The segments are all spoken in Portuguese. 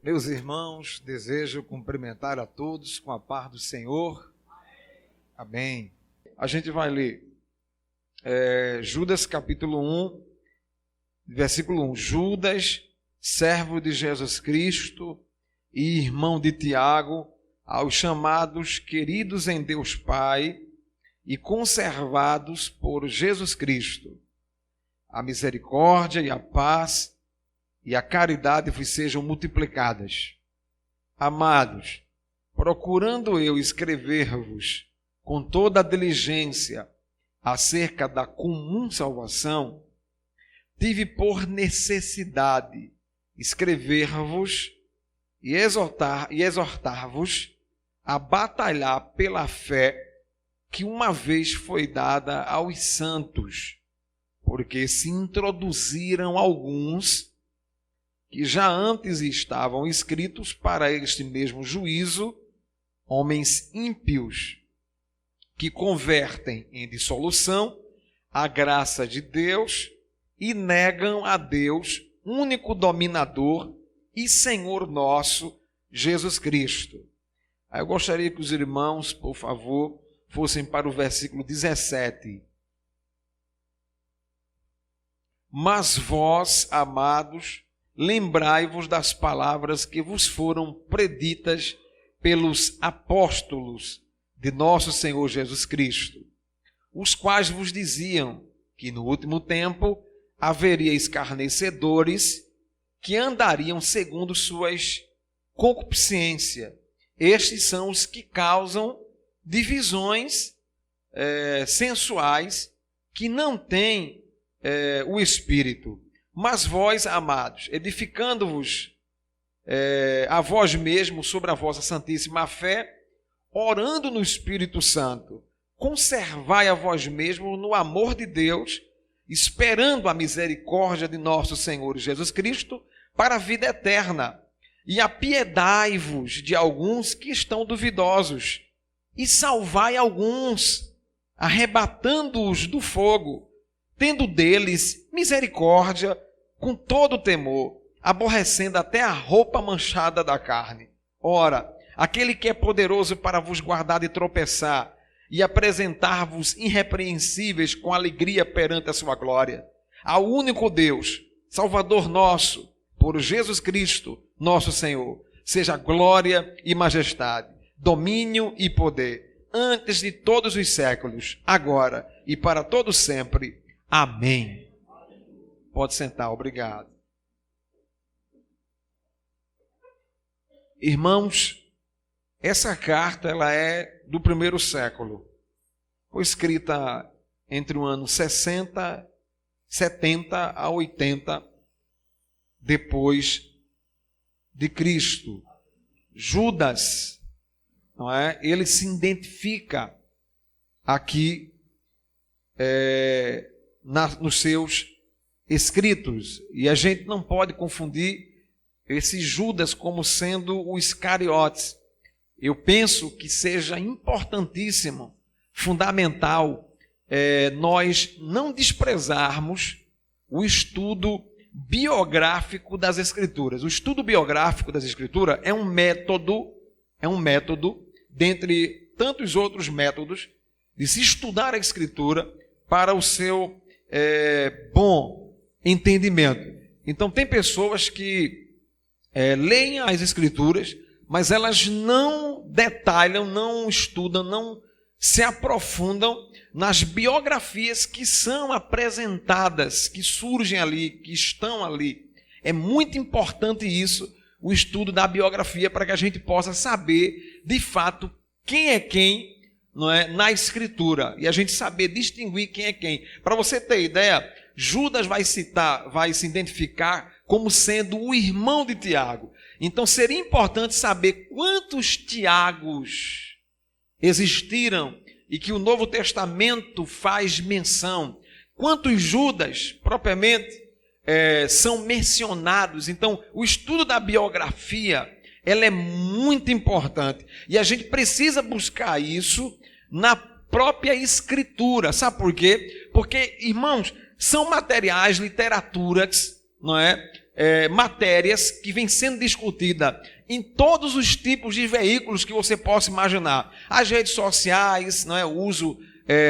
Meus irmãos, desejo cumprimentar a todos com a paz do Senhor. Amém. A gente vai ler Judas capítulo 1, versículo 1. Judas, servo de Jesus Cristo e irmão de Tiago, aos chamados queridos em Deus Pai e conservados por Jesus Cristo. A misericórdia e a paz e a caridade vos sejam multiplicadas. Amados, procurando eu escrever-vos com toda a diligência acerca da comum salvação, tive por necessidade escrever-vos e exortar-vos a batalhar pela fé que uma vez foi dada aos santos, porque se introduziram alguns que já antes estavam escritos para este mesmo juízo, homens ímpios, que convertem em dissolução a graça de Deus e negam a Deus, único dominador e Senhor nosso, Jesus Cristo. Aí eu gostaria que os irmãos, por favor, fossem para o versículo 17. Mas vós, amados, lembrai-vos das palavras que vos foram preditas pelos apóstolos de nosso Senhor Jesus Cristo, os quais vos diziam que no último tempo haveria escarnecedores que andariam segundo suas concupiscências. Estes são os que causam divisões sensuais, que não têm o Espírito. Mas vós, amados, edificando-vos a vós mesmos sobre a vossa santíssima fé, orando no Espírito Santo, conservai a vós mesmos no amor de Deus, esperando a misericórdia de nosso Senhor Jesus Cristo para a vida eterna. E apiedai-vos de alguns que estão duvidosos, e salvai alguns, arrebatando-os do fogo, tendo deles misericórdia, com todo temor, aborrecendo até a roupa manchada da carne. Ora, aquele que é poderoso para vos guardar de tropeçar e apresentar-vos irrepreensíveis com alegria perante a sua glória, ao único Deus, Salvador nosso, por Jesus Cristo, nosso Senhor, seja glória e majestade, domínio e poder, antes de todos os séculos, agora e para todo sempre. Amém. Pode sentar, obrigado. Irmãos, essa carta ela é do primeiro século. Foi escrita entre o ano 70 a 80 depois de Cristo. Judas, não é? Ele se identifica aqui nos seus escritos, e a gente não pode confundir esse Judas como sendo o Iscariotes. Eu penso que seja importantíssimo, fundamental, nós não desprezarmos o estudo biográfico das Escrituras. O estudo biográfico das Escrituras é um método, dentre tantos outros métodos, de se estudar a Escritura para o seu bom entendimento. Então, tem pessoas que leem as Escrituras, mas elas não detalham, não estudam, não se aprofundam nas biografias que são apresentadas, que surgem ali, que estão ali. É muito importante isso, o estudo da biografia, para que a gente possa saber, de fato, quem é quem, não é, na Escritura, e a gente saber distinguir quem é quem. Para você ter ideia, Judas vai se identificar como sendo o irmão de Tiago. Então seria importante saber quantos Tiagos existiram e que o Novo Testamento faz menção. Quantos Judas, propriamente, são mencionados. Então, o estudo da biografia, ela é muito importante. E a gente precisa buscar isso na própria Escritura. Sabe por quê? Porque, irmãos, são materiais, literaturas, não é? matérias que vêm sendo discutidas em todos os tipos de veículos que você possa imaginar. As redes sociais, não é? O uso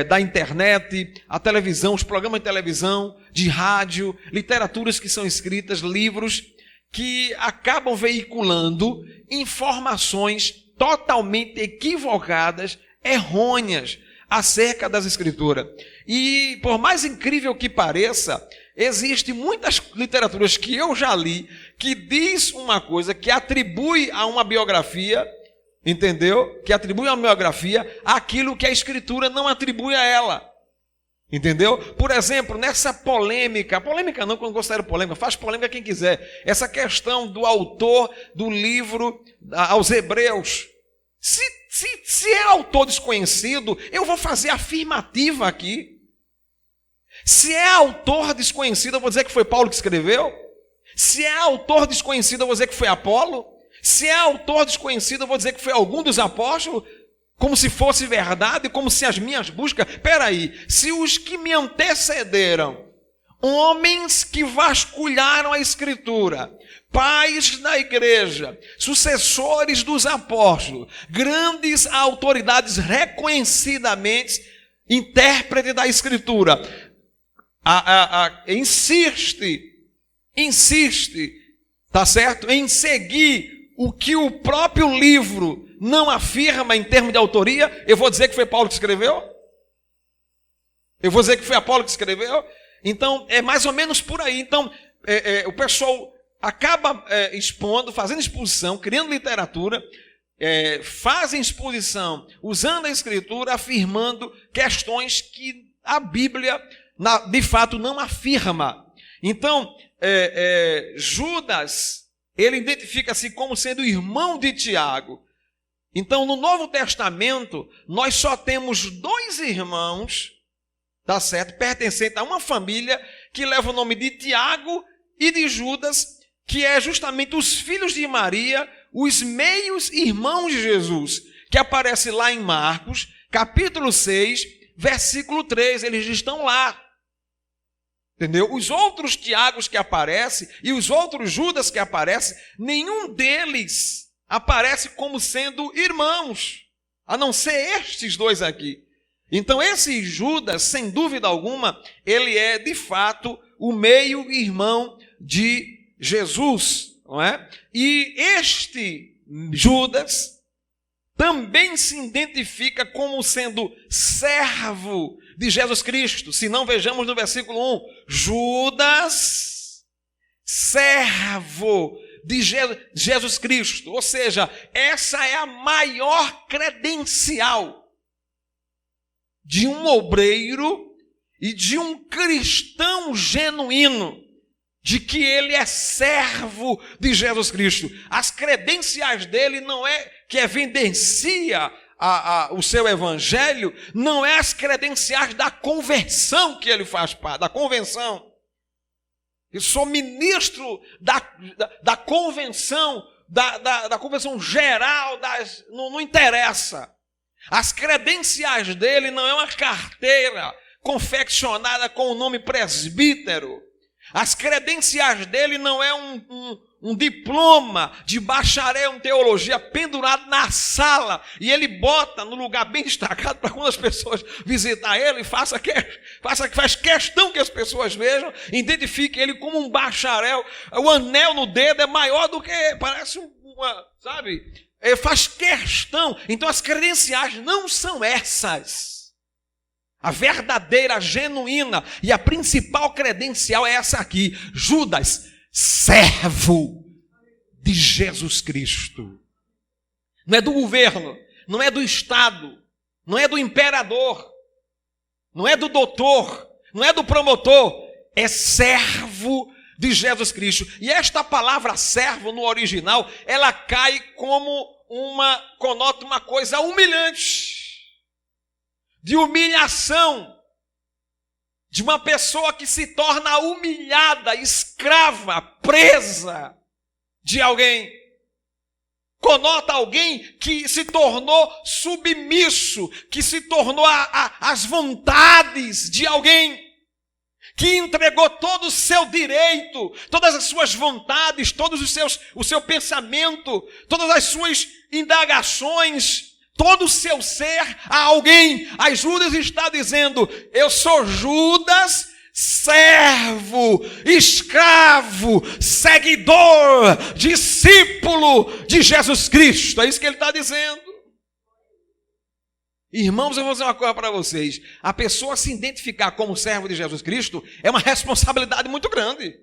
da internet, a televisão, os programas de televisão, de rádio, literaturas que são escritas, livros que acabam veiculando informações totalmente equivocadas, errôneas acerca das Escrituras. E por mais incrível que pareça, existem muitas literaturas que eu já li que diz uma coisa, que atribui a uma biografia, entendeu? Que atribui a uma biografia aquilo que a Escritura não atribui a ela. Entendeu? Por exemplo, nessa polêmica não, que eu não considero polêmica, faz polêmica quem quiser, essa questão do autor do livro aos Hebreus. Se é autor desconhecido, eu vou fazer afirmativa aqui. Se é autor desconhecido, eu vou dizer que foi Paulo que escreveu. Se é autor desconhecido, eu vou dizer que foi Apolo. Se é autor desconhecido, eu vou dizer que foi algum dos apóstolos, como se fosse verdade, como se as minhas buscas... Peraí, se os que me antecederam, homens que vasculharam a Escritura, pais da igreja, sucessores dos apóstolos, grandes autoridades reconhecidamente intérprete da Escritura, insiste, tá certo? Em seguir o que o próprio livro não afirma em termos de autoria, eu vou dizer que foi Paulo que escreveu? Eu vou dizer que foi Apolo que escreveu? Então, é mais ou menos por aí. Então, o pessoal acaba expondo, fazendo exposição, criando literatura, fazem exposição, usando a Escritura, afirmando questões que a Bíblia, de fato, não afirma. Então, Judas, ele identifica-se como sendo irmão de Tiago. Então, no Novo Testamento, nós só temos 2 irmãos, tá certo? Pertencentes a uma família que leva o nome de Tiago e de Judas, que é justamente os filhos de Maria, os meios irmãos de Jesus, que aparece lá em Marcos, capítulo 6, versículo 3, eles estão lá. Entendeu? Os outros Tiagos que aparecem e os outros Judas que aparecem, nenhum deles aparece como sendo irmãos, a não ser estes 2 aqui. Então esse Judas, sem dúvida alguma, ele é de fato o meio-irmão de Jesus, não é? E este Judas também se identifica como sendo servo de Jesus Cristo. Se não, vejamos no versículo 1, Judas, servo de Jesus Cristo. Ou seja, essa é a maior credencial de um obreiro e de um cristão genuíno, de que ele é servo de Jesus Cristo. As credenciais dele não é que evidencia o seu evangelho, não é as credenciais da conversão que ele faz parte, da convenção. Eu sou ministro da convenção, da convenção geral, não interessa. As credenciais dele não é uma carteira confeccionada com o nome presbítero. As credenciais dele não é um diploma de bacharel em teologia pendurado na sala e ele bota no lugar bem destacado para quando as pessoas visitar ele, faz questão que as pessoas vejam, identifique ele como um bacharel. O anel no dedo é maior do que, parece sabe? Ele faz questão. Então as credenciais não são essas. A verdadeira, a genuína e a principal credencial é essa aqui. Judas, servo de Jesus Cristo. Não é do governo, não é do Estado, não é do imperador, não é do doutor, não é do promotor, é servo de Jesus Cristo. E esta palavra servo no original, ela cai como conota uma coisa humilhante, de humilhação, de uma pessoa que se torna humilhada, escrava, presa de alguém. Conota alguém que se tornou submisso, que se tornou às vontades de alguém, que entregou todo o seu direito, todas as suas vontades, o seu pensamento, todas as suas indagações, todo o seu ser a alguém. Aí Judas está dizendo: eu sou Judas, servo, escravo, seguidor, discípulo de Jesus Cristo. É isso que ele está dizendo. Irmãos, eu vou dizer uma coisa para vocês. A pessoa se identificar como servo de Jesus Cristo é uma responsabilidade muito grande.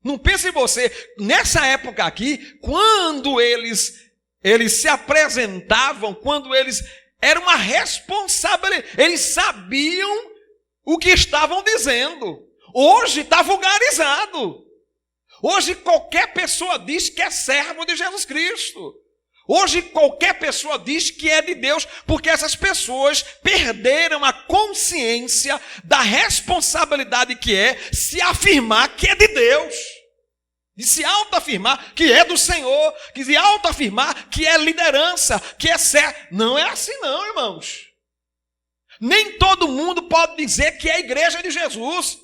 Não pense em você, nessa época aqui, quando eles se apresentavam, quando eles eram uma responsabilidade, eles sabiam o que estavam dizendo. Hoje está vulgarizado. Hoje qualquer pessoa diz que é servo de Jesus Cristo. Hoje qualquer pessoa diz que é de Deus, porque essas pessoas perderam a consciência da responsabilidade que é se afirmar que é de Deus, de se autoafirmar que é do Senhor, de se autoafirmar que é liderança, que é servo. Não é assim não, irmãos. Nem todo mundo pode dizer que é a igreja de Jesus.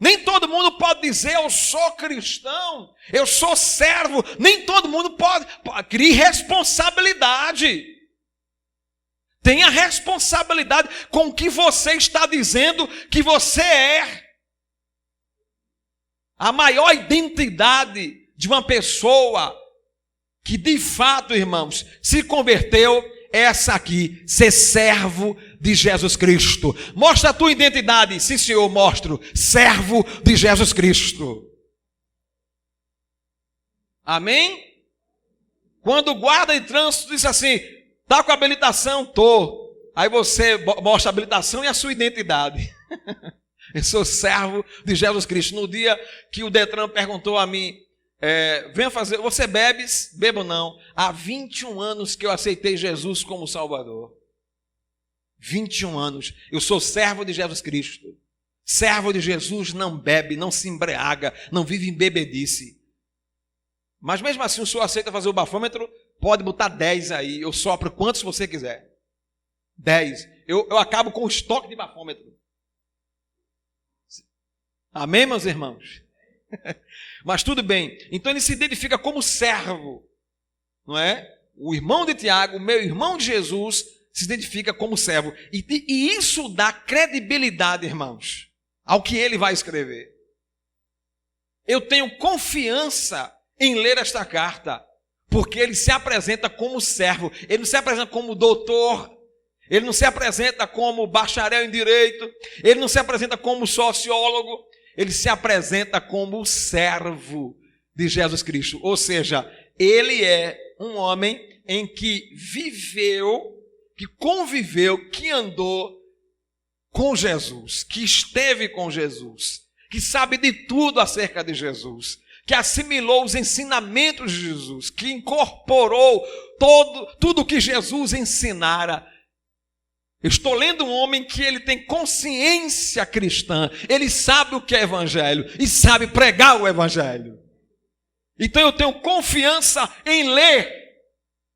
Nem todo mundo pode dizer: eu sou cristão, eu sou servo. Nem todo mundo pode criar responsabilidade. Tenha responsabilidade com o que você está dizendo que você é. A maior identidade de uma pessoa que de fato, irmãos, se converteu é essa aqui: ser servo de Jesus Cristo. Mostra a tua identidade. Sim, Senhor, mostro. Servo de Jesus Cristo. Amém? Quando o guarda de trânsito diz assim: tá com habilitação? Tô. Aí você mostra a habilitação e a sua identidade. Eu sou servo de Jesus Cristo. No dia que o Detran perguntou a mim: venha fazer, você bebes? Bebo não. Há 21 anos que eu aceitei Jesus como Salvador. 21 anos. Eu sou servo de Jesus Cristo. Servo de Jesus não bebe, não se embriaga, não vive em bebedice. Mas mesmo assim, o senhor aceita fazer o bafômetro? Pode botar 10 aí. Eu sopro quantos você quiser. 10. Eu acabo com o estoque de bafômetro. Amém, meus irmãos? Mas tudo bem. Então ele se identifica como servo, não é? O irmão de Tiago, o meu irmão de Jesus, se identifica como servo. E isso dá credibilidade, irmãos, ao que ele vai escrever. Eu tenho confiança em ler esta carta, porque ele se apresenta como servo. Ele não se apresenta como doutor, ele não se apresenta como bacharel em direito, ele não se apresenta como sociólogo, ele se apresenta como servo de Jesus Cristo. Ou seja, ele é um homem em que viveu, que conviveu, que andou com Jesus, que esteve com Jesus, que sabe de tudo acerca de Jesus, que assimilou os ensinamentos de Jesus, que incorporou tudo que Jesus ensinara. Eu estou lendo um homem que ele tem consciência cristã, ele sabe o que é evangelho e sabe pregar o evangelho. Então eu tenho confiança em ler,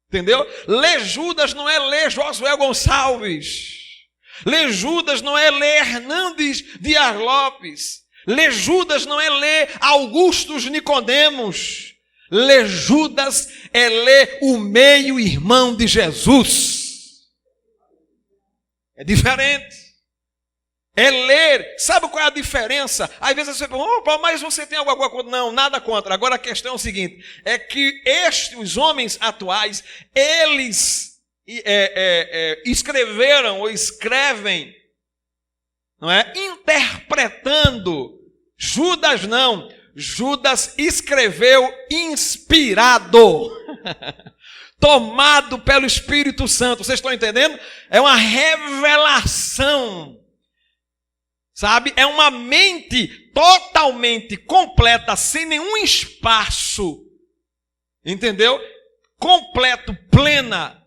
entendeu? Ler Judas não é ler Josué Gonçalves, ler Judas não é ler Hernandes Dias Lopes, ler Judas não é ler Augustus Nicodemos, ler Judas é ler o meio-irmão de Jesus. É diferente. É ler. Sabe qual é a diferença? Às vezes você fala: mas você tem alguma coisa contra? Não, nada contra. Agora a questão é o seguinte: é que os homens atuais, eles escreveram ou escrevem, não é? Interpretando. Judas não. Judas escreveu inspirado. Tomado pelo Espírito Santo. Vocês estão entendendo? É uma revelação, sabe? É uma mente totalmente completa, sem nenhum espaço, entendeu? Completo, plena,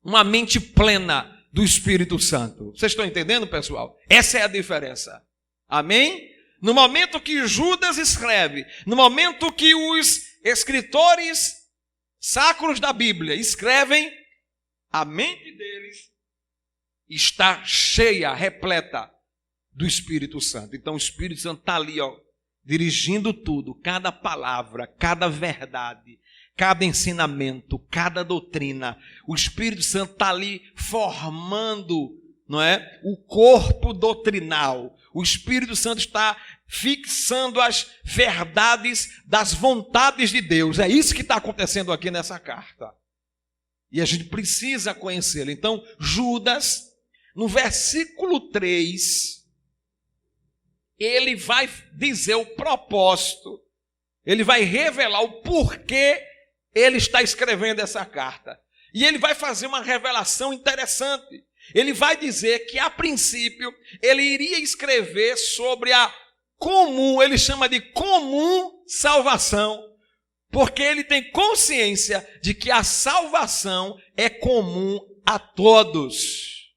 uma mente plena do Espírito Santo. Vocês estão entendendo, pessoal? Essa é a diferença. Amém? No momento que Judas escreve, no momento que os escritores sacros da Bíblia escrevem, a mente deles está cheia, repleta do Espírito Santo. Então o Espírito Santo está ali, dirigindo tudo, cada palavra, cada verdade, cada ensinamento, cada doutrina. O Espírito Santo está ali formando, não é, o corpo doutrinal. O Espírito Santo está fixando as verdades das vontades de Deus. É isso que está acontecendo aqui nessa carta. E a gente precisa conhecê-lo. Então, Judas, no versículo 3, ele vai dizer o propósito, ele vai revelar o porquê ele está escrevendo essa carta. E ele vai fazer uma revelação interessante. Ele vai dizer que, a princípio, ele iria escrever sobre a comum, ele chama de comum salvação, porque ele tem consciência de que a salvação é comum a todos.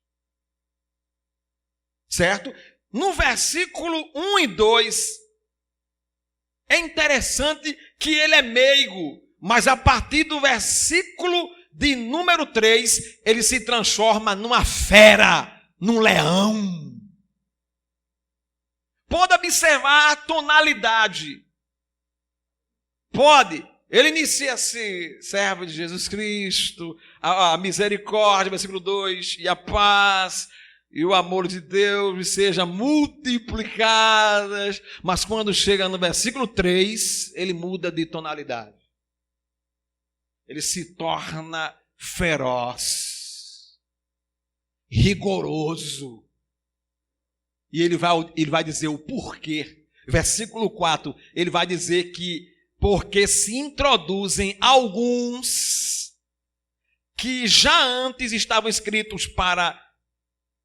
Certo? No versículo 1 e 2, é interessante que ele é meigo, mas a partir do versículo de número 3, ele se transforma numa fera, num leão. Pode observar a tonalidade. Pode. Ele inicia-se, servo de Jesus Cristo, a misericórdia, versículo 2, e a paz e o amor de Deus sejam multiplicadas. Mas quando chega no versículo 3, ele muda de tonalidade. Ele se torna feroz, rigoroso. E ele vai dizer o porquê. Versículo 4, ele vai dizer que porque se introduzem alguns que já antes estavam escritos para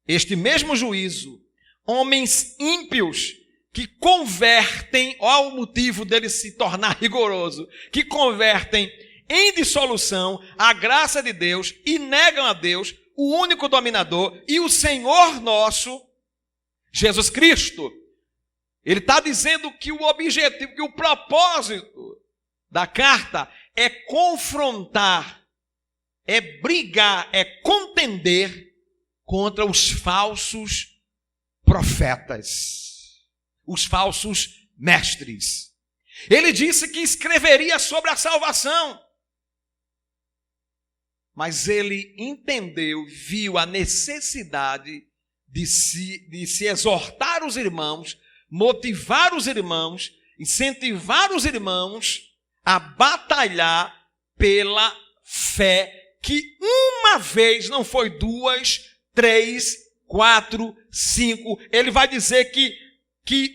este mesmo juízo, homens ímpios que convertem, olha o motivo dele se tornar rigoroso, que convertem em dissolução a graça de Deus e negam a Deus, o único dominador, e o Senhor nosso, Jesus Cristo. Ele está dizendo que o objetivo, que o propósito da carta é confrontar, é brigar, é contender contra os falsos profetas, os falsos mestres. Ele disse que escreveria sobre a salvação, mas ele entendeu, viu a necessidade de se exortar os irmãos, motivar os irmãos, incentivar os irmãos a batalhar pela fé, que uma vez, não foi 2, 3, 4, 5, ele vai dizer que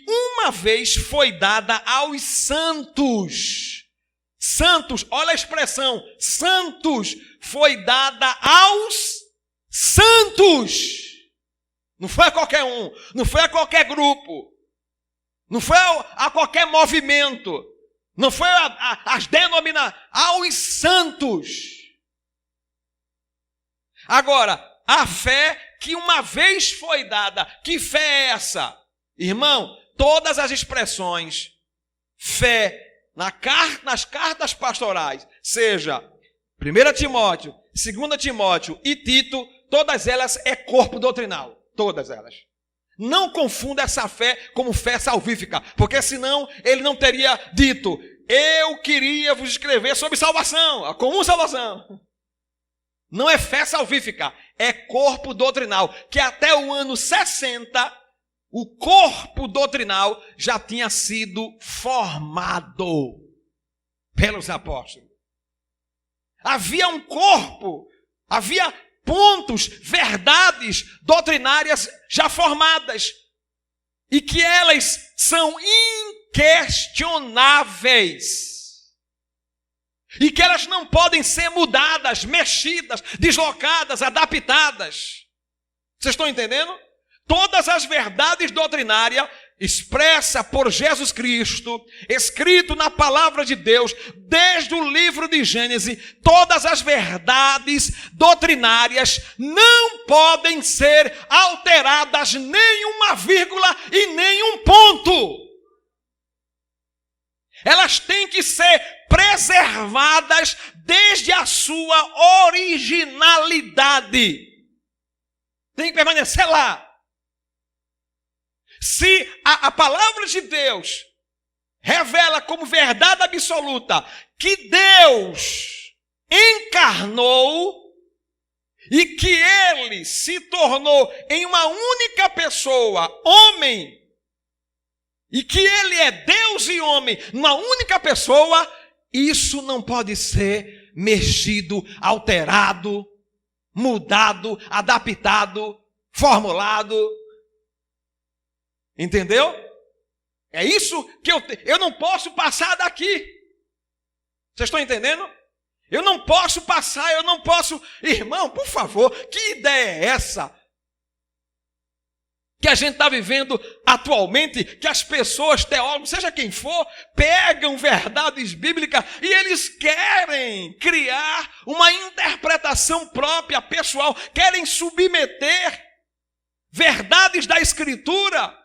uma vez foi dada aos santos. Santos, olha a expressão, santos, foi dada aos santos. Não foi a qualquer um, não foi a qualquer grupo, não foi a qualquer movimento, não foi as denominações, aos santos. Agora, a fé que uma vez foi dada, que fé é essa? Irmão, todas as expressões, fé, nas cartas pastorais, seja 1 Timóteo, 2 Timóteo e Tito, todas elas é corpo doutrinal. Todas elas. Não confunda essa fé como fé salvífica, porque senão ele não teria dito: eu queria vos escrever sobre salvação, a comum salvação. Não é fé salvífica, é corpo doutrinal, que até o ano 60, o corpo doutrinal já tinha sido formado pelos apóstolos. Havia um corpo, havia pontos, verdades doutrinárias já formadas, e que elas são inquestionáveis, e que elas não podem ser mudadas, mexidas, deslocadas, adaptadas. Vocês estão entendendo? Todas as verdades doutrinárias expressa por Jesus Cristo, escrito na palavra de Deus, desde o livro de Gênesis, todas as verdades doutrinárias não podem ser alteradas nem uma vírgula e nem um ponto. Elas têm que ser preservadas desde a sua originalidade. Tem que permanecer lá. Se a palavra de Deus revela como verdade absoluta que Deus encarnou e que ele se tornou em uma única pessoa, homem, e que ele é Deus e homem, numa única pessoa, isso não pode ser mexido, alterado, mudado, adaptado, formulado. Entendeu? É isso que eu não posso passar daqui. Vocês estão entendendo? Eu não posso passar, eu não posso... Irmão, por favor, que ideia é essa? Que a gente está vivendo atualmente, que as pessoas, teólogos, seja quem for, pegam verdades bíblicas e eles querem criar uma interpretação própria, pessoal, querem submeter verdades da Escritura,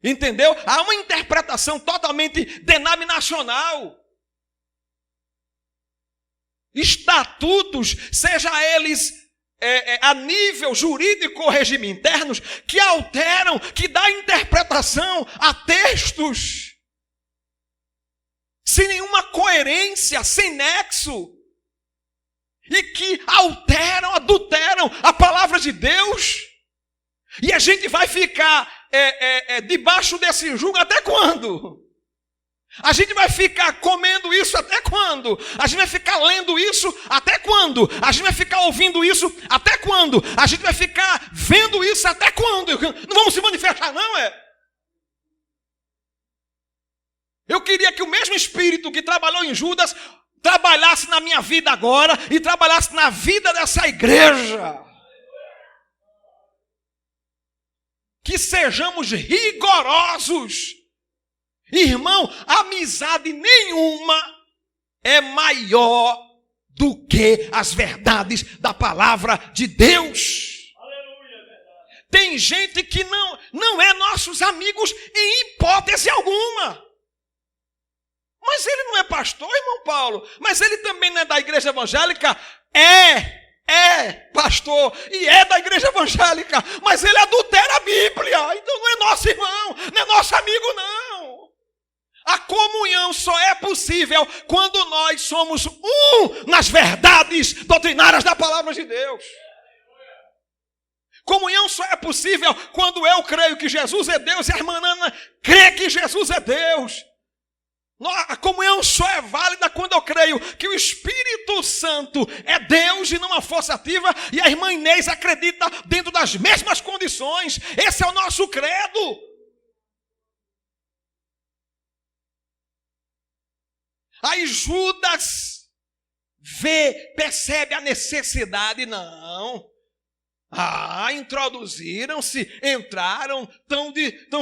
entendeu? A uma interpretação totalmente denominacional. Estatutos, seja eles a nível jurídico ou regime internos, que alteram, que dá interpretação a textos sem nenhuma coerência, sem nexo, e que alteram, adulteram a palavra de Deus. E a gente vai ficar debaixo desse jugo até quando? A gente vai ficar comendo isso até quando? A gente vai ficar lendo isso até quando? A gente vai ficar ouvindo isso até quando? A gente vai ficar vendo isso até quando? Não vamos se manifestar, não é? Eu queria que o mesmo Espírito que trabalhou em Judas trabalhasse na minha vida agora e trabalhasse na vida dessa igreja. Que sejamos rigorosos. Irmão, amizade nenhuma é maior do que as verdades da palavra de Deus. Tem gente que não é nossos amigos em hipótese alguma. Mas ele não é pastor, irmão Paulo. Mas ele também não é da igreja evangélica? É pastor e é da igreja evangélica. Mas ele adultera a Bíblia. Então não é nosso irmão, não é nosso amigo, não. A comunhão só é possível quando nós somos um nas verdades doutrinárias da palavra de Deus. Comunhão só é possível quando eu creio que Jesus é Deus e a irmã Ana crê que Jesus é Deus. A comunhão só é válida quando eu creio que o Espírito Santo é Deus e não uma força ativa, e a irmã Inês acredita dentro das mesmas condições. Esse é o nosso credo. Aí Judas percebe a necessidade, não. Introduziram-se, entraram,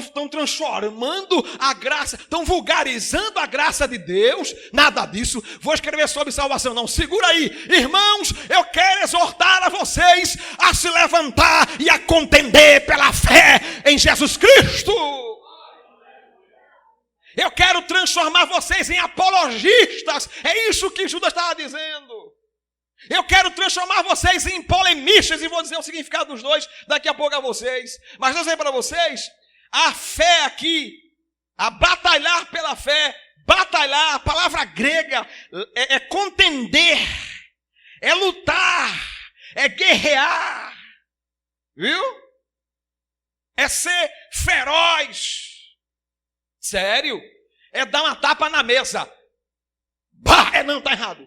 estão transformando a graça, estão vulgarizando a graça de Deus. Nada disso. Vou escrever sobre salvação, não. Segura aí. Irmãos, eu quero exortar a vocês a se levantar e a contender pela fé em Jesus Cristo. Eu quero transformar vocês em apologistas. É isso que Judas estava dizendo. Eu quero transformar vocês em polemistas. E vou dizer o significado dos dois daqui a pouco a vocês. Mas eu sei para vocês, a fé aqui, a batalhar pela fé, batalhar, a palavra grega é contender, é lutar, é guerrear. Viu? É ser feroz. Sério? É dar uma tapa na mesa. Bah, não, está errado.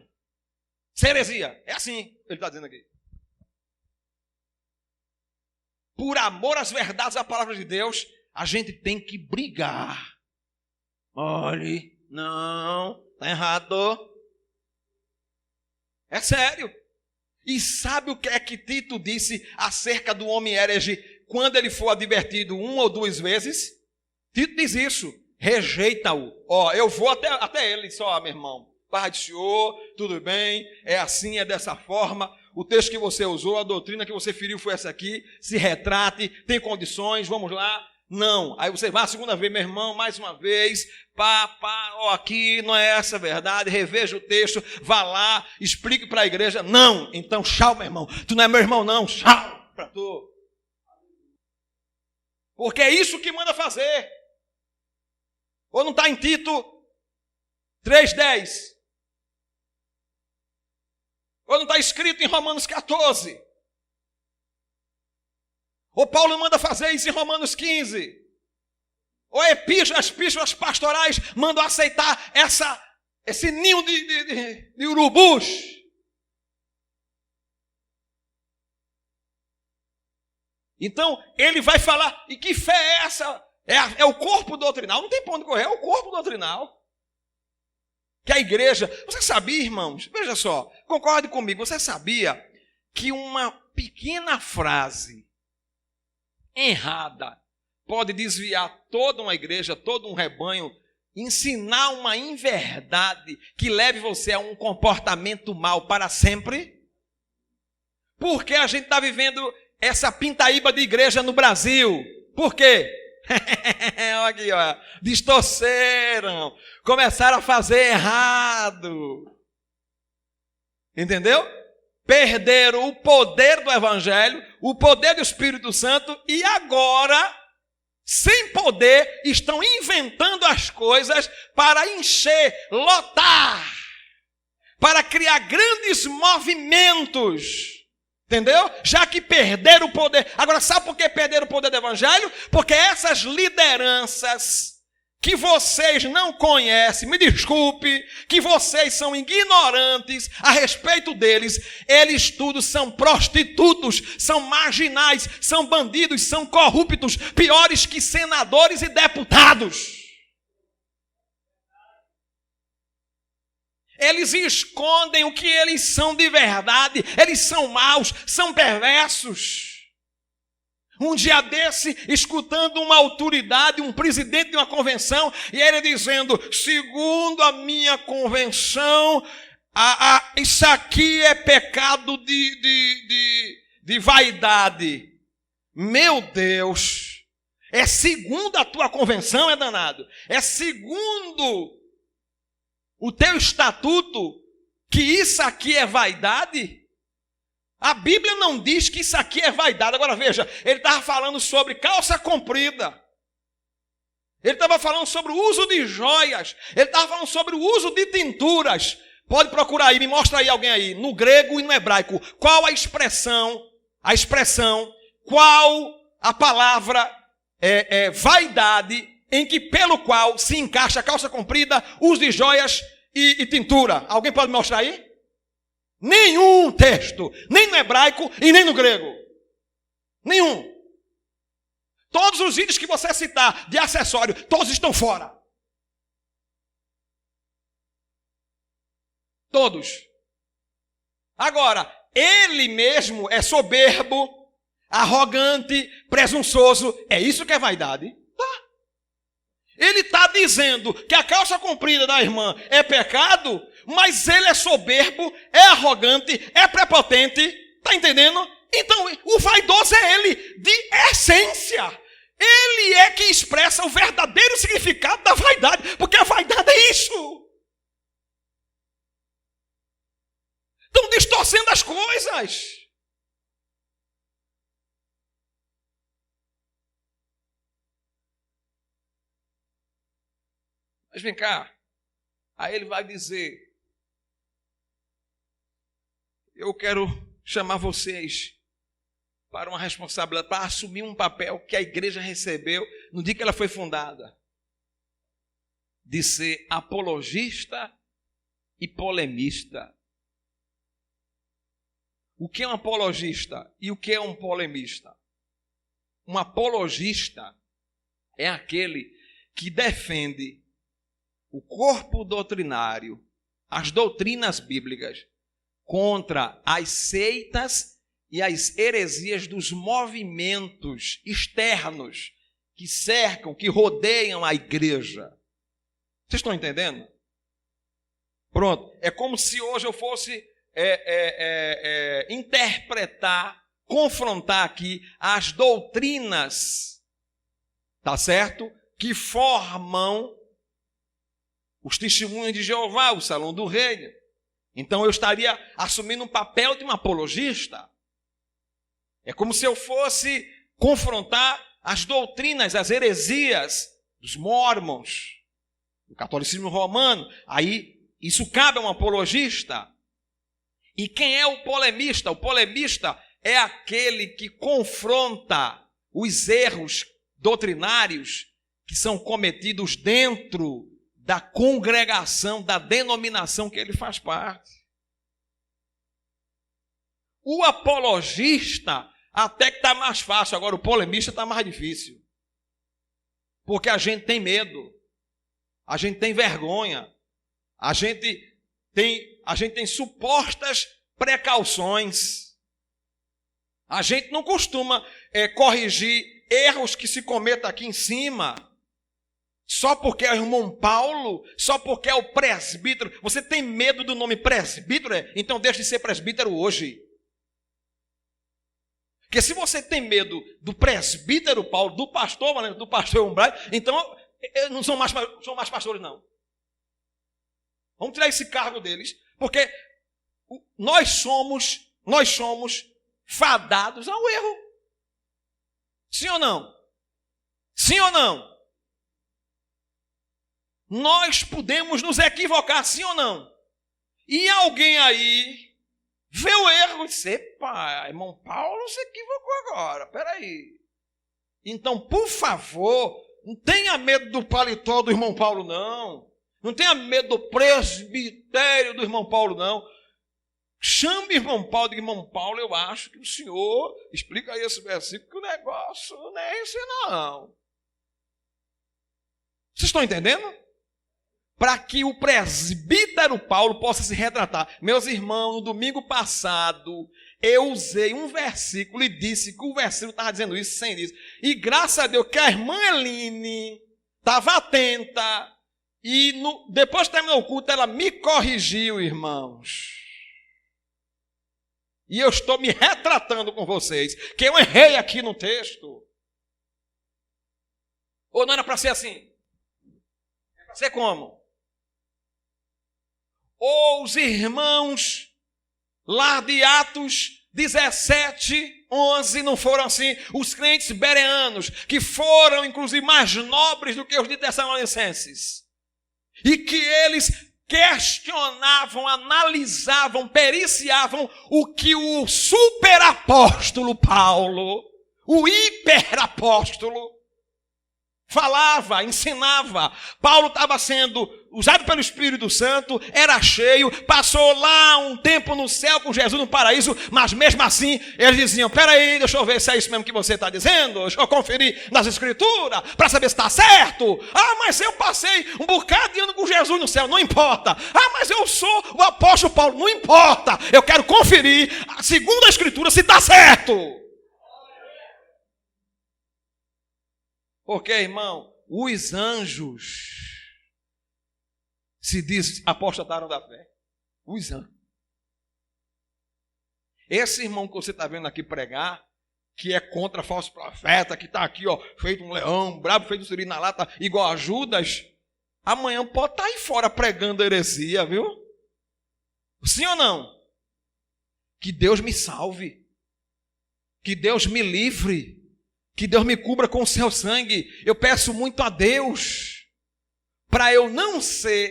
Heresia. É assim, ele está dizendo aqui. Por amor às verdades da palavra de Deus, a gente tem que brigar. Olhe, não, está errado. É sério. E sabe o que é que Tito disse acerca do homem herege quando ele for advertido 1 ou 2 vezes? Tito diz isso. Rejeita-o. Eu vou até ele só, meu irmão. Pai do Senhor, tudo bem, é assim, é dessa forma. O texto que você usou, a doutrina que você feriu foi essa aqui. Se retrate, tem condições, vamos lá. Não. Aí você vai a segunda vez, meu irmão, mais uma vez. Aqui não é essa a verdade. Reveja o texto, vá lá, explique para a igreja. Não. Então, tchau, meu irmão. Tu não é meu irmão, não. Tchau para tu. Porque é isso que manda fazer. Ou não está em Tito 3,10? Ou não está escrito em Romanos 14? Ou Paulo manda fazer isso em Romanos 15? Ou as epístolas pastorais mandam aceitar esse ninho de urubus? Então, ele vai falar, e que fé é essa? É o corpo doutrinal, não tem ponto de correr, é o corpo doutrinal. Que a igreja, você sabia, irmãos, veja só, concorde comigo, você sabia que uma pequena frase errada pode desviar toda uma igreja, todo um rebanho, ensinar uma inverdade que leve você a um comportamento mau para sempre? Porque a gente está vivendo essa pintaíba de igreja no Brasil. Por quê? Olha aqui, ó. Distorceram, começaram a fazer errado. Entendeu? Perderam o poder do Evangelho, o poder do Espírito Santo, e agora, sem poder, estão inventando as coisas para encher, lotar, para criar grandes movimentos. Entendeu? Já que perderam o poder. Agora, sabe por que perderam o poder do Evangelho? Porque essas lideranças que vocês não conhecem, me desculpe, que vocês são ignorantes a respeito deles, eles todos são prostitutos, são marginais, são bandidos, são corruptos, piores que senadores e deputados. Eles escondem o que eles são de verdade. Eles são maus, são perversos. Um dia desse, escutando uma autoridade, um presidente de uma convenção, e ele dizendo, segundo a minha convenção, isso aqui é pecado de vaidade. Meu Deus, é segundo a tua convenção, é danado? É segundo o teu estatuto, que isso aqui é vaidade? A Bíblia não diz que isso aqui é vaidade. Agora veja, ele estava falando sobre calça comprida. Ele estava falando sobre o uso de joias. Ele estava falando sobre o uso de tinturas. Pode procurar aí, me mostra aí alguém aí, no grego e no hebraico. Qual a expressão, qual a palavra vaidade, em que pelo qual se encaixa a calça comprida, uso de joias e tintura. Alguém pode mostrar aí? Nenhum texto, nem no hebraico e nem no grego. Nenhum. Todos os itens que você citar de acessório, todos estão fora. Todos. Agora, ele mesmo é soberbo, arrogante, presunçoso. É isso que é vaidade? Ele está dizendo que a calça comprida da irmã é pecado, mas ele é soberbo, é arrogante, é prepotente. Está entendendo? Então, o vaidoso é ele, de essência. Ele é que expressa o verdadeiro significado da vaidade, porque a vaidade é isso. Estão distorcendo as coisas. Mas vem cá, aí ele vai dizer, eu quero chamar vocês para uma responsabilidade, para assumir um papel que a igreja recebeu no dia que ela foi fundada, de ser apologista e polemista. O que é um apologista e o que é um polemista? Um apologista é aquele que defende o corpo doutrinário, as doutrinas bíblicas, contra as seitas e as heresias dos movimentos externos que cercam, que rodeiam a igreja. Vocês estão entendendo? Pronto. É como se hoje eu fosse interpretar, confrontar aqui as doutrinas, tá certo? Que formam os testemunhos de Jeová, o salão do reino. Então eu estaria assumindo um papel de um apologista. É como se eu fosse confrontar as doutrinas, as heresias dos mórmons, do catolicismo romano, aí isso cabe a um apologista. E quem é o polemista? O polemista é aquele que confronta os erros doutrinários que são cometidos dentro da congregação, da denominação que ele faz parte. O apologista até que está mais fácil, agora o polemista está mais difícil. Porque a gente tem medo, a gente tem vergonha, a gente tem supostas precauções. A gente não costuma corrigir erros que se cometam aqui em cima, só porque é o irmão Paulo, só porque é o presbítero. Você tem medo do nome presbítero? Então deixe de ser presbítero hoje. Porque se você tem medo do presbítero Paulo, do pastor Umbrai, então não são mais pastores, não. Vamos tirar esse cargo deles, porque nós somos fadados ao erro. Sim ou não? Sim ou não? Nós podemos nos equivocar, sim ou não? E alguém aí vê o erro e diz: epa, irmão Paulo se equivocou agora, peraí. Então, por favor, não tenha medo do paletó do irmão Paulo, não. Não tenha medo do presbitério do irmão Paulo, não. Chame o irmão Paulo, diga: irmão Paulo, eu acho que o senhor explica aí esse versículo, que o negócio não é esse, não. Vocês estão entendendo? Para que o presbítero Paulo possa se retratar. Meus irmãos, no domingo passado, eu usei um versículo e disse que o versículo estava dizendo isso sem isso. E graças a Deus que a irmã Eline estava atenta. E depois que terminou o culto, ela me corrigiu, irmãos. E eu estou me retratando com vocês, que eu errei aqui no texto. Ou não era para ser assim? É para ser como? Ou os irmãos lá de Atos 17, 11, não foram assim? Os crentes bereanos, que foram inclusive mais nobres do que os de Tessalonicenses. E que eles questionavam, analisavam, periciavam o que o superapóstolo Paulo, o hiperapóstolo, falava, ensinava. Paulo estava sendo usado pelo Espírito Santo, era cheio, passou lá um tempo no céu com Jesus no paraíso, mas mesmo assim eles diziam: peraí, deixa eu ver se é isso mesmo que você está dizendo, deixa eu conferir nas escrituras para saber se está certo. Ah, mas eu passei um bocado de ano com Jesus no céu, não importa. Ah, mas eu sou o apóstolo Paulo, não importa. Eu quero conferir, segundo a escritura, se está certo. Porque, irmão, os anjos se diz apostataram da fé. Os anjos. Esse irmão que você está vendo aqui pregar, que é contra falso profeta, que está aqui, ó, feito um leão, brabo, feito um siri na lata, igual a Judas, amanhã pode estar aí fora pregando heresia, viu? Sim ou não? Que Deus me salve. Que Deus me livre. Que Deus me cubra com o seu sangue. Eu peço muito a Deus para eu não ser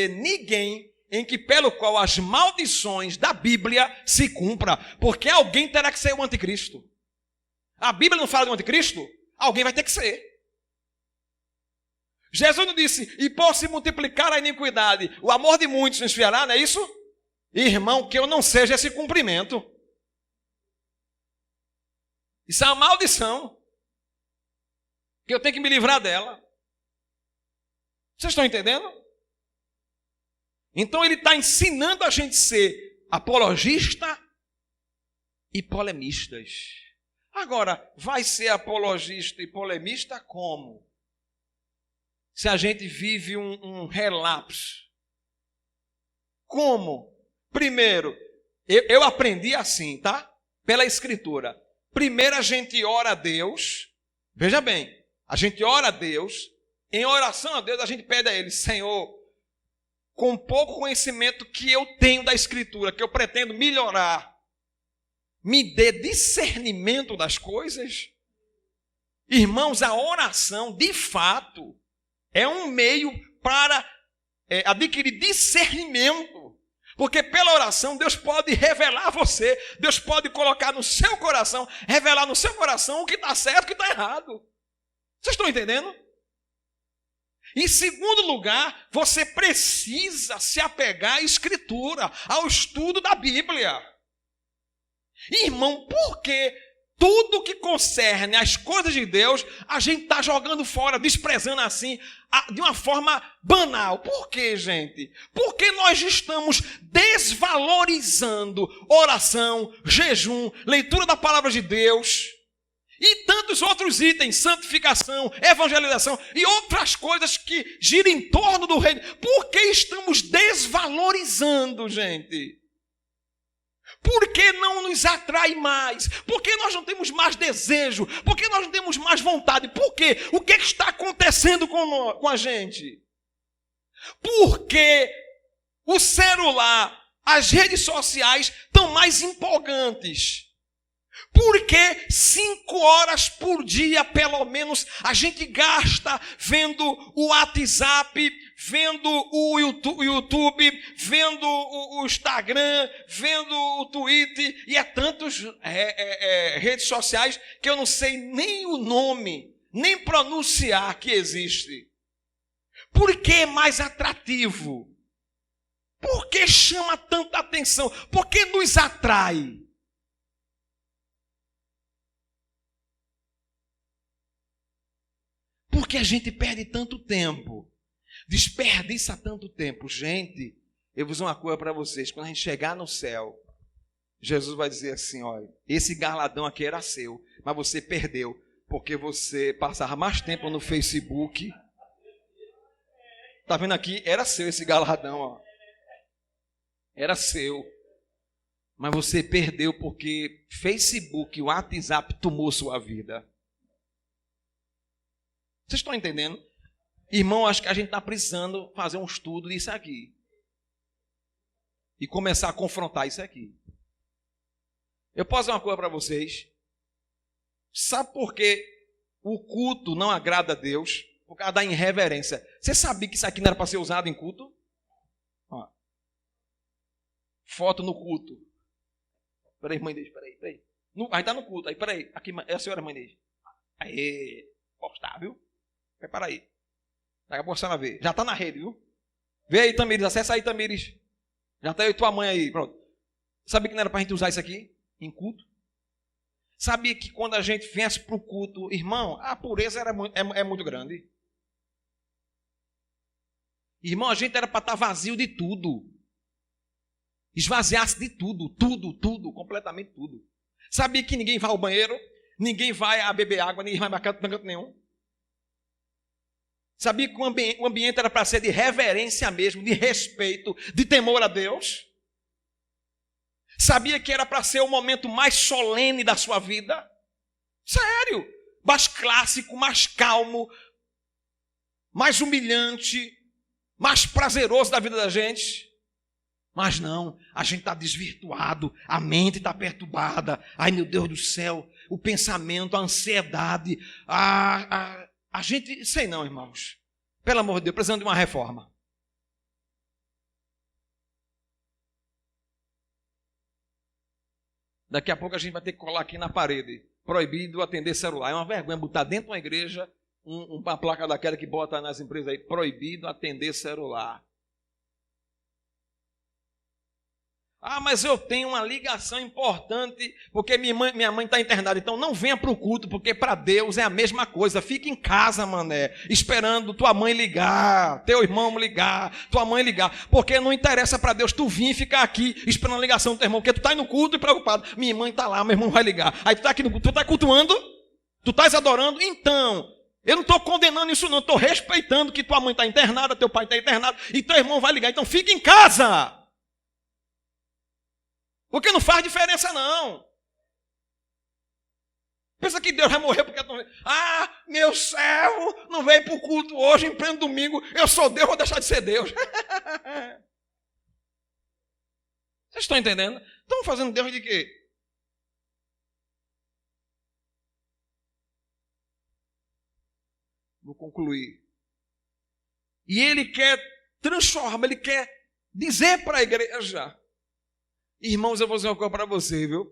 ninguém em que pelo qual as maldições da Bíblia se cumpram, porque alguém terá que ser o anticristo. A Bíblia não fala do anticristo? Alguém vai ter que ser. Jesus não disse: e por se multiplicar a iniquidade, o amor de muitos se esfriará, não é isso? Irmão, que eu não seja esse cumprimento. Isso é uma maldição, que eu tenho que me livrar dela. Vocês estão entendendo? Então ele está ensinando a gente a ser apologista e polemistas. Agora, vai ser apologista e polemista como? Se a gente vive um relapso. Como? Primeiro, eu aprendi assim, tá? Pela escritura. Primeiro a gente ora a Deus, veja bem, a gente ora a Deus, em oração a Deus a gente pede a Ele: Senhor, com pouco conhecimento que eu tenho da Escritura, que eu pretendo melhorar, me dê discernimento das coisas, Irmãos, a oração, de fato, é um meio para adquirir discernimento. Porque pela oração, Deus pode revelar a você, Deus pode colocar no seu coração, revelar no seu coração o que está certo e o que está errado. Vocês estão entendendo? Em segundo lugar, você precisa se apegar à Escritura, ao estudo da Bíblia. Irmão, por que tudo que concerne as coisas de Deus, a gente está jogando fora, desprezando assim, de uma forma banal? Por quê, gente? Porque nós estamos desvalorizando oração, jejum, leitura da palavra de Deus e tantos outros itens, santificação, evangelização e outras coisas que giram em torno do reino. Por que estamos desvalorizando, gente? Por que não nos atrai mais? Por que nós não temos mais desejo? Por que nós não temos mais vontade? Por quê? O que está acontecendo com a gente? Porque o celular, as redes sociais estão mais empolgantes. Porque 5 horas por dia, pelo menos, a gente gasta vendo o WhatsApp, vendo o YouTube, vendo o Instagram, vendo o Twitter, e tantos redes sociais que eu não sei nem o nome, nem pronunciar que existe. Por que é mais atrativo? Por que chama tanta atenção? Por que nos atrai? Porque a gente perde tanto tempo, desperdiça tanto tempo. Gente, eu vou dizer uma coisa para vocês, quando a gente chegar no céu, Jesus vai dizer assim, olha, esse galardão aqui era seu, mas você perdeu, porque você passava mais tempo no Facebook. Está vendo aqui? Era seu esse galardão, ó. Era seu. Mas você perdeu porque Facebook, o WhatsApp tomou sua vida. Vocês estão entendendo? Irmão, acho que a gente está precisando fazer um estudo disso aqui. E começar a confrontar isso aqui. Eu posso dizer uma coisa para vocês. Sabe por que o culto não agrada a Deus? Por causa da irreverência. Você sabia que isso aqui não era para ser usado em culto? Ó. Foto no culto. Peraí, mãe Deus, peraí. Aí está no culto. Aí, peraí. Aqui é a senhora, mãe Deus. Aí, postar, viu? Prepara aí. Daqui a pouco você vai ver. Já está na rede, viu? Vê aí, Tamires. Acessa aí, Tamires. Já está aí tua mãe aí. Pronto. Sabia que não era para a gente usar isso aqui? Em culto? Sabia que quando a gente viesse para o culto, irmão, a pureza é muito grande. Irmão, a gente era para estar vazio de tudo. Esvaziasse de tudo. Tudo. Completamente tudo. Sabia que ninguém vai ao banheiro, ninguém vai a beber água, ninguém vai para canto nenhum. Sabia que o ambiente era para ser de reverência mesmo, de respeito, de temor a Deus? Sabia que era para ser o momento mais solene da sua vida? Sério! Mais clássico, mais calmo, mais humilhante, mais prazeroso da vida da gente? Mas não, a gente está desvirtuado, a mente está perturbada. Ai, meu Deus do céu, o pensamento, a ansiedade, a gente, sei não, irmãos. Pelo amor de Deus, precisamos de uma reforma. Daqui a pouco a gente vai ter que colar aqui na parede. Proibido atender celular. É uma vergonha botar dentro de uma igreja uma placa daquela que bota nas empresas aí. Proibido atender celular. Ah, mas eu tenho uma ligação importante, porque minha mãe está internada. Então não venha para o culto, porque para Deus é a mesma coisa. Fica em casa, mané, esperando tua mãe ligar, teu irmão ligar, tua mãe ligar. Porque não interessa para Deus tu vir e ficar aqui esperando a ligação do teu irmão, porque tu está no culto e preocupado. Minha mãe está lá, meu irmão vai ligar. Aí tu está aqui no culto, tu está cultuando, tu estás adorando. Então, eu não estou condenando isso não, estou respeitando que tua mãe está internada, teu pai está internado e teu irmão vai ligar. Então fica em casa. Porque não faz diferença, não. Pensa que Deus vai morrer porque... meu servo não veio para o culto hoje, em pleno domingo. Eu sou Deus, vou deixar de ser Deus. Vocês estão entendendo? Estão fazendo Deus de quê? Vou concluir. E ele quer transformar, ele quer dizer para a igreja, irmãos, eu vou dizer uma coisa para você, viu?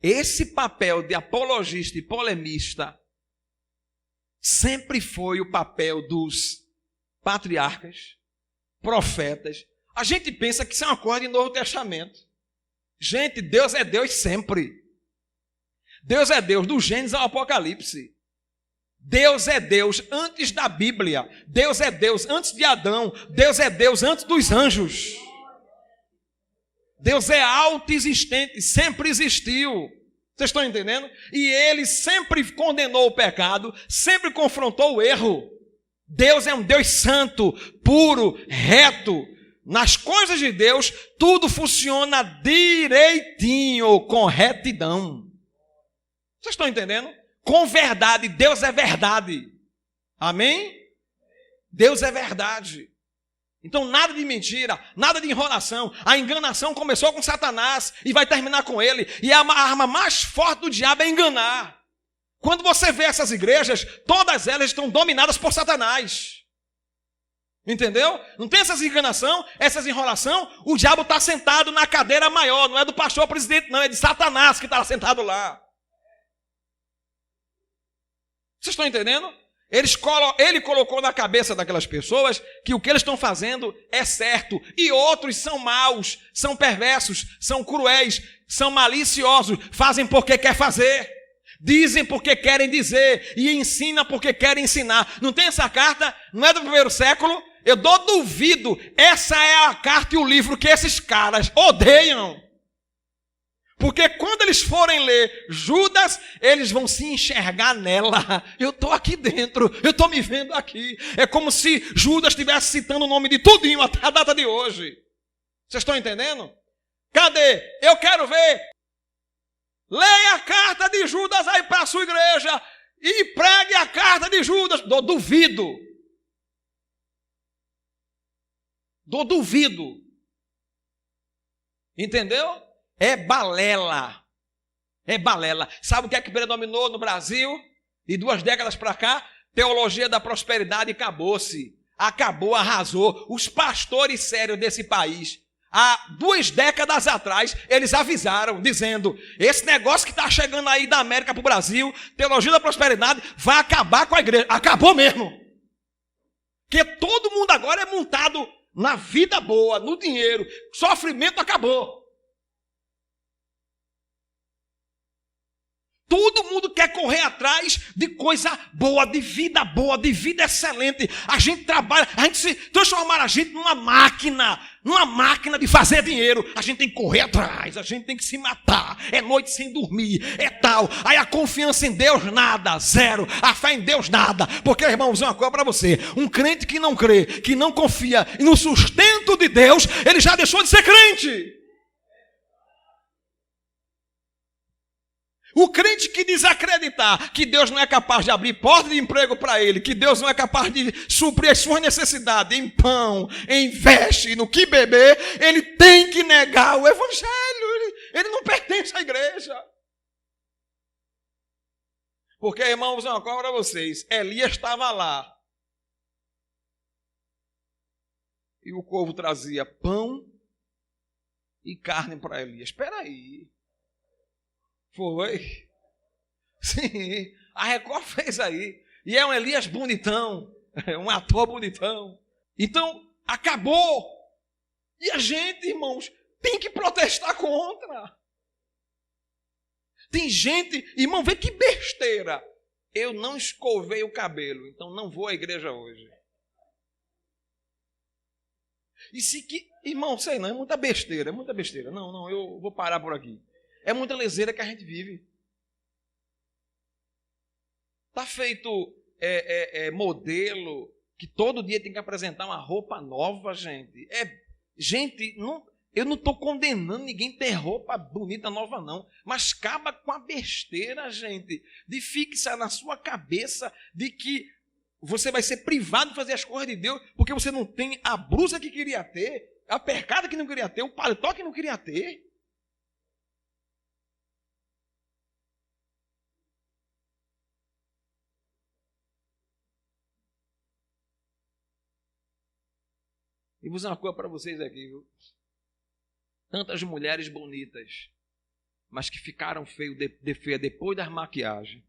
Esse papel de apologista e polemista sempre foi o papel dos patriarcas, profetas. A gente pensa que isso é uma coisa de Novo Testamento. Gente, Deus é Deus sempre. Deus é Deus do Gênesis ao Apocalipse. Deus é Deus antes da Bíblia. Deus é Deus antes de Adão. Deus é Deus antes dos anjos. Deus é autoexistente, sempre existiu. Vocês estão entendendo? E ele sempre condenou o pecado, sempre confrontou o erro. Deus é um Deus santo, puro, reto. Nas coisas de Deus, tudo funciona direitinho, com retidão. Vocês estão entendendo? Com verdade, Deus é verdade. Amém? Deus é verdade. Então nada de mentira, nada de enrolação. A enganação começou com Satanás e vai terminar com ele. E a arma mais forte do diabo é enganar. Quando você vê essas igrejas, todas elas estão dominadas por Satanás. Entendeu? Não tem essas enganação, essas enrolação. O diabo está sentado na cadeira maior, não é do pastor presidente, não, é de Satanás que está sentado lá. Vocês estão entendendo? Ele colocou na cabeça daquelas pessoas que o que eles estão fazendo é certo. E outros são maus, são perversos, são cruéis, são maliciosos. Fazem porque quer fazer. Dizem porque querem dizer. E ensinam porque querem ensinar. Não tem essa carta? Não é do primeiro século? Eu duvido. Essa é a carta e o livro que esses caras odeiam. Porque quando eles forem ler Judas, eles vão se enxergar nela. Eu estou aqui dentro, eu estou me vendo aqui. É como se Judas estivesse citando o nome de tudinho até a data de hoje. Vocês estão entendendo? Cadê? Eu quero ver. Leia a carta de Judas aí para a sua igreja e pregue a carta de Judas. Duvido. Duvido. Entendeu? É balela. É balela. Sabe o que é que predominou no Brasil? E 2 décadas para cá? Teologia da prosperidade acabou-se. Acabou, arrasou. Os pastores sérios desse país, há 2 décadas atrás, eles avisaram, dizendo, esse negócio que está chegando aí da América para o Brasil, teologia da prosperidade, vai acabar com a igreja. Acabou mesmo. Porque todo mundo agora é montado na vida boa, no dinheiro. Sofrimento acabou. Todo mundo quer correr atrás de coisa boa, de vida excelente. A gente trabalha, a gente se transformar a gente numa máquina de fazer dinheiro. A gente tem que correr atrás, a gente tem que se matar. É noite sem dormir, é tal. Aí a confiança em Deus, nada, zero. A fé em Deus, nada. Porque, irmãos, uma coisa para você. Um crente que não crê, que não confia no sustento de Deus, ele já deixou de ser crente. O crente que desacreditar que Deus não é capaz de abrir porta de emprego para ele, que Deus não é capaz de suprir as suas necessidades em pão, em veste, no que beber, ele tem que negar o evangelho. Ele não pertence à igreja. Porque, irmãos, uma coisa para vocês. Elias estava lá. E o povo trazia pão e carne para Elias. Espera aí. Foi. Sim, a Record fez aí. E é um Elias bonitão, um ator bonitão. Então, acabou. E a gente, irmãos, tem que protestar contra. Tem gente, irmão, vê que besteira. Eu não escovei o cabelo, então não vou à igreja hoje. E se que, irmão, sei não, é muita besteira, é muita besteira. Não, eu vou parar por aqui. É muita leseira que a gente vive. Está feito modelo que todo dia tem que apresentar uma roupa nova, gente. Eu não estou condenando ninguém ter roupa bonita nova, não. Mas acaba com a besteira, gente, de fixar na sua cabeça de que você vai ser privado de fazer as coisas de Deus porque você não tem a blusa que queria ter, a percada que não queria ter, o paletó que não queria ter. E vou dizer uma coisa para vocês aqui, viu? Tantas mulheres bonitas, mas que ficaram feias depois da maquiagem.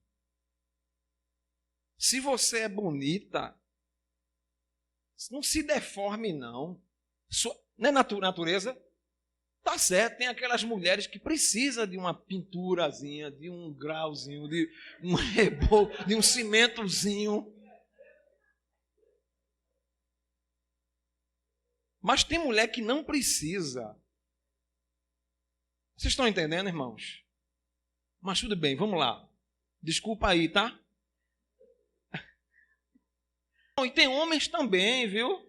Se você é bonita, não se deforme, não. Não é natureza? Tá certo, tem aquelas mulheres que precisam de uma pinturazinha, de um grauzinho, de um reboco, de um cimentozinho. Mas tem mulher que não precisa. Vocês estão entendendo, irmãos? Mas tudo bem, vamos lá. Desculpa aí, tá? E tem homens também, viu?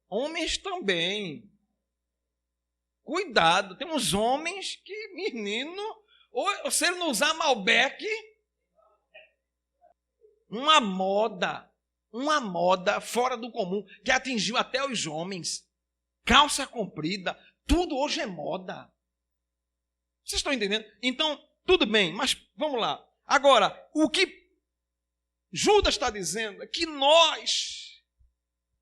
Homens também. Cuidado, tem uns homens que, menino, ou se ele não usar Malbec, uma moda fora do comum, que atingiu até os homens. Calça comprida, tudo hoje é moda. Vocês estão entendendo? Então, tudo bem, mas vamos lá. Agora, o que Judas está dizendo é que nós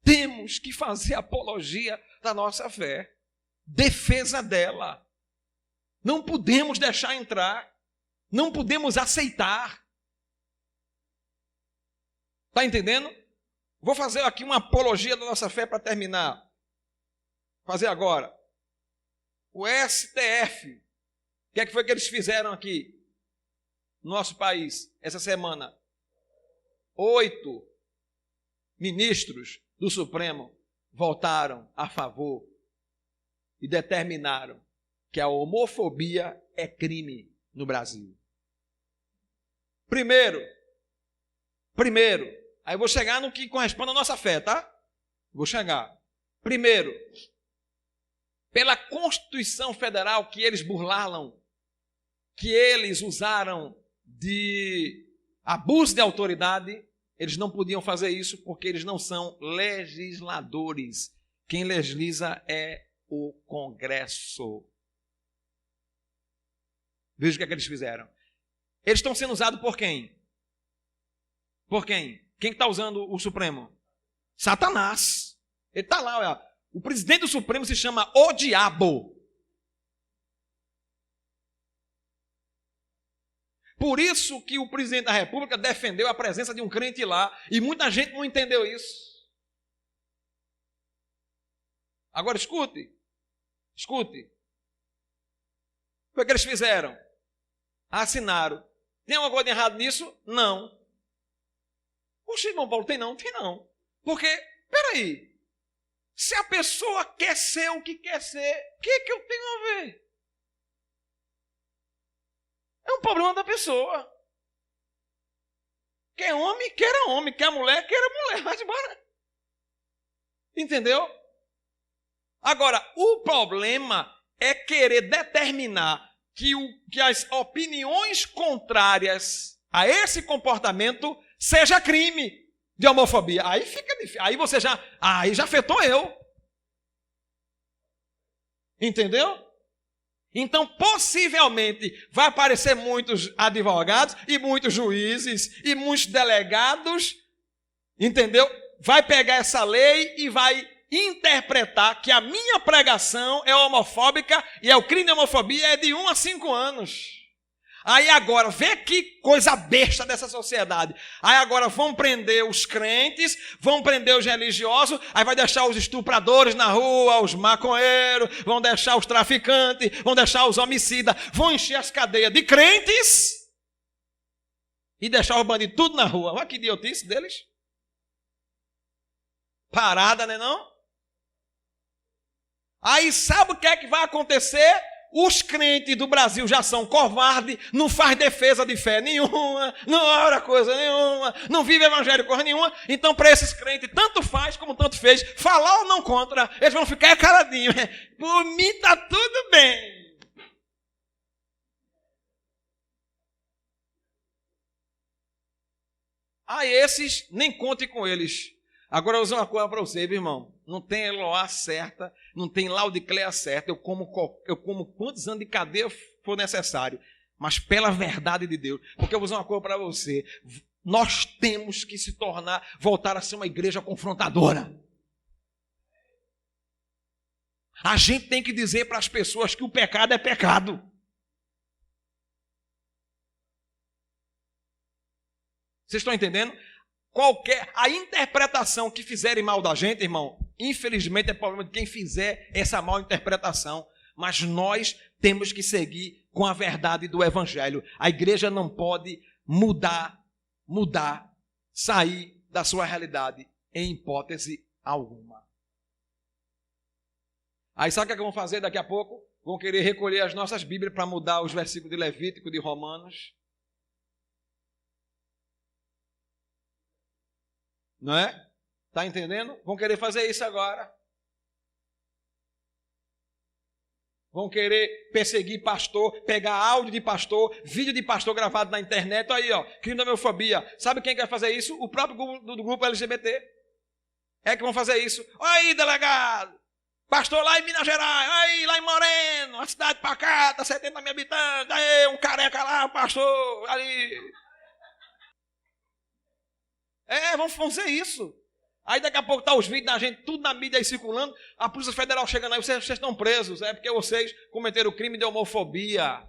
temos que fazer apologia da nossa fé, defesa dela. Não podemos deixar entrar, não podemos aceitar. Está entendendo? Vou fazer aqui uma apologia da nossa fé para terminar. Fazer agora. O STF. O que é que foi que eles fizeram aqui no nosso país essa semana? 8 ministros do Supremo votaram a favor e determinaram que a homofobia é crime no Brasil. Primeiro, aí eu vou chegar no que corresponde à nossa fé, tá? Vou chegar. Primeiro, pela Constituição Federal que eles burlaram, que eles usaram de abuso de autoridade, eles não podiam fazer isso porque eles não são legisladores. Quem legisla é o Congresso. Veja o que é que eles fizeram. Eles estão sendo usados por quem? Por quem? Quem está usando o Supremo? Satanás. Ele está lá, olha. O presidente do Supremo se chama o Diabo. Por isso que o presidente da República defendeu a presença de um crente lá, e muita gente não entendeu isso. Agora escute. O que eles fizeram? Assinaram. Tem alguma coisa de errado nisso? Não. Poxa, irmão Paulo, tem não? Tem não. Porque, peraí, se a pessoa quer ser o que quer ser, o que eu tenho a ver? É um problema da pessoa. Quer homem, queira homem. Quer mulher, queira mulher. Vai embora. Entendeu? Agora, o problema é querer determinar que as opiniões contrárias a esse comportamento seja crime de homofobia. Aí fica difícil. Aí já afetou eu. Entendeu? Então, possivelmente, vai aparecer muitos advogados e muitos juízes e muitos delegados, entendeu? Vai pegar essa lei e vai interpretar que a minha pregação é homofóbica e o crime de homofobia é de 1 a 5 anos. Aí agora, vê que coisa besta dessa sociedade. Aí agora vão prender os crentes, vão prender os religiosos, aí vai deixar os estupradores na rua, os maconheiros, vão deixar os traficantes, vão deixar os homicidas, vão encher as cadeias de crentes e deixar os bandidos tudo na rua. Olha que idiotice deles. Parada, né não? Aí sabe o que é que vai acontecer? Os crentes do Brasil já são covardes, não faz defesa de fé nenhuma, não ora coisa nenhuma, não vive evangelho coisa nenhuma. Então, para esses crentes, tanto faz como tanto fez, falar ou não contra, eles vão ficar caladinhos. Por mim está tudo bem. Aí esses, nem conte com eles. Agora eu vou dizer uma coisa para você, meu irmão. Não tem Eloá certa, não tem Laodicleia certa. Eu como quantos anos de cadeia for necessário. Mas pela verdade de Deus. Porque eu vou dizer uma coisa para você. Nós temos que voltar a ser uma igreja confrontadora. A gente tem que dizer para as pessoas que o pecado é pecado. Vocês estão entendendo? A interpretação que fizerem mal da gente, irmão, infelizmente é problema de quem fizer essa mal interpretação. Mas nós temos que seguir com a verdade do Evangelho. A igreja não pode mudar, sair da sua realidade em hipótese alguma. Aí sabe o que vão fazer daqui a pouco? Vão querer recolher as nossas Bíblias para mudar os versículos de Levítico, de Romanos. Não é? Está entendendo? Vão querer fazer isso agora. Vão querer perseguir pastor, pegar áudio de pastor, vídeo de pastor gravado na internet. Aí, ó, crime da homofobia. Sabe quem quer fazer isso? O próprio do grupo LGBT. É que vão fazer isso. Aí, delegado. Pastor lá em Minas Gerais. Aí, lá em Moreno. Uma cidade pacata, 70 mil habitantes. Aí, um careca lá, pastor. Ali. Vão fazer isso. Aí daqui a pouco tá os vídeos da gente, tudo na mídia aí circulando, a Polícia Federal chegando aí, vocês estão presos, porque vocês cometeram o crime de homofobia.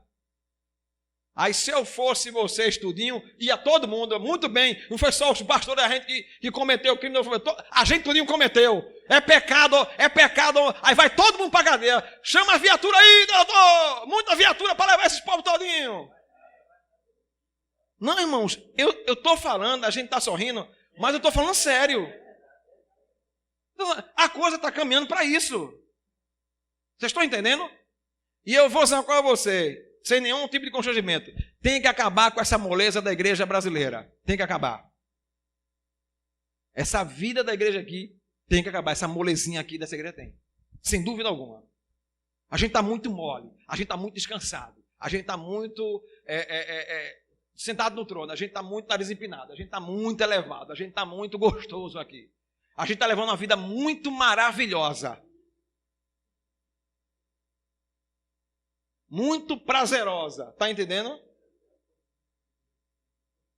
Aí se eu fosse vocês tudinho, ia todo mundo, muito bem, não foi só os pastores da gente que cometeu o crime de homofobia, a gente tudinho cometeu, é pecado, aí vai todo mundo pra cadeia, chama a viatura aí, doutor, muita viatura para levar esses povos todinho. Não, irmãos, eu tô falando, a gente tá sorrindo, mas eu tô falando sério. A coisa está caminhando para isso. Vocês estão entendendo? E eu vou dizer uma coisa a você, sem nenhum tipo de constrangimento. Tem que acabar com essa moleza da igreja brasileira. Tem que acabar. Essa vida da igreja aqui tem que acabar. Essa molezinha aqui dessa igreja tem. Sem dúvida alguma. A gente está muito mole. A gente está muito descansado. A gente está muito sentado no trono. A gente está muito nariz empinado. A gente está muito elevado. A gente está muito gostoso aqui. A gente está levando uma vida muito maravilhosa. Muito prazerosa. Está entendendo?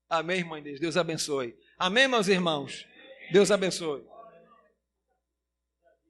Amém, irmã Inês? Deus abençoe. Amém, meus irmãos? Deus abençoe.